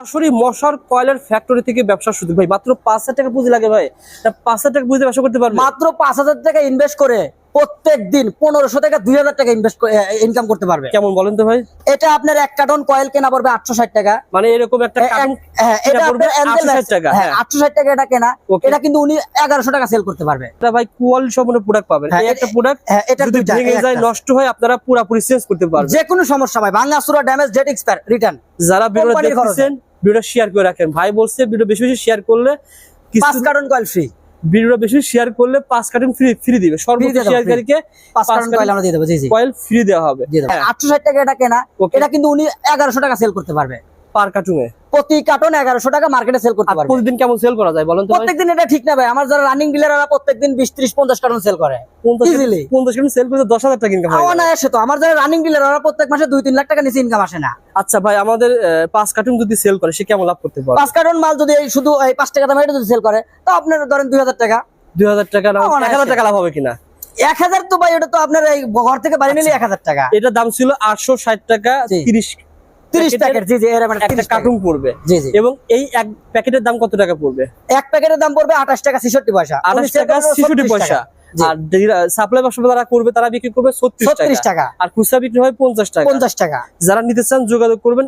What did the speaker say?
সরাসরি মশার কয়েলের ফ্যাক্টরি থেকে ব্যবসা শুরু ভাই, মাত্র 5,000 টাকা পুঁজি লাগে ভাই। 5,000 টাকা পুঁজিতে ব্যবসা করতে পারবে মাত্র 5,000 টাকা ইনভেস্ট করে প্রত্যেক দিন 1500 থেকে 2000 টাকা ইনকাম করতে পারবে। কেমন বলেন তো ভাই? এটা আপনার এক কার্টন কয়েল কেনা পড়বে 860 টাকা। মানে এরকম একটা কার্টন এটা পড়বে আপনার 860 টাকা। হ্যাঁ 860 টাকা এটা কেনা। Okay. এটা কিন্তু উনি 1100 টাকা সেল করতে পারবে। এটা ভাই কোয়ালিটি সম্পন্ন প্রোডাক্ট পাবেন। হ্যাঁ, এই একটা প্রোডাক্ট এটা যদি দুইটা, ভেঙে যায়, একটা। নষ্ট হয়, আপনারা পুরোপুরি চেঞ্জ করতে পারবেন। যে কোনো সমস্যা ভাই, ভাঙা চুরা ড্যামেজ ডেট এক্সপায়ার রিটার্ন। যারা ভিডিও কোম্পানির খরচে। দেখছেন ভিডিও শেয়ার করে রাখেন। ভাই বলছে ভিডিও বেশি বেশি শেয়ার করলে 5 কার্টন কয়েল ফ্রি। ভিডিও বেশি শেয়ার করলে 5 কার্টন ফ্রি দিবে। সর্বোচ্চ দিয়ে দেবো, শেয়ারকারীকে 5 কার্টন কয়েল আমরা দিয়ে দেব। জি জি কয়েল ফ্রি দেওয়া হবে। দিয়ে দেব। হ্যাঁ, 860 টাকা এটা কেনা। Okay. এটা কিন্তু উনি 1100 টাকা সেল করতে পারবে। পার কার্টুনে প্রতি কার্টন 1100 টাকা মার্কেটে সেল করতে আর পারবে। প্রতিদিন কেমন সেল করা যায় বলেন তো ভাই? প্রত্যেকদিন এটা ঠিক না ভাই, আমার যারা রানিং ডিলাররা প্রত্যেকদিন 20 30 50 কার্টন সেল করে 50 ইজিলি। কার্টন সেল করে 10,000 টাকা ইনকাম হয়। না আসে তো, আমার যারা রানিং ডিলাররা প্রত্যেক মাসে 2-3 লাখ টাকা নিচে ইনকাম আসে না। আচ্ছা ভাই, আমাদের 5 কার্টুন যদি সেল করে সে কেমন লাভ করতে পারবে? 5 কার্টন মাল যদি এই শুধু এই 5 টাকা দামে এটা যদি সেল করে, তো আপনার ধরেন 2000 টাকা। 2000 টাকা না আমার 1000 আসে। টাকা লাভ হবে কিনা? 1000 তো ভাই, ওটা তো আপনার এই ঘর থেকে বাড়ি নিলে 1000 টাকা। এটার দাম ছিল 860 টাকা। জি। 30 প্যাকেট। জি জি এরকম একটা 30 কার্টুন পড়বে। জি জি এবং এই এক প্যাকেটের দাম কত টাকা পড়বে? এক প্যাকেটের দাম পড়বে 28 টাকা 66 পয়সা। 28 টাকা 66 পয়সা। জি। আর সাপ্লাই ব্যবসা যারা করবে তারা বিক্রি করবে 36 36 টাকা। আর খুচরা বিক্রি হয় 50 টাকা। 50 টাকা। যারা নিতে চান যোগাযোগ করবেন।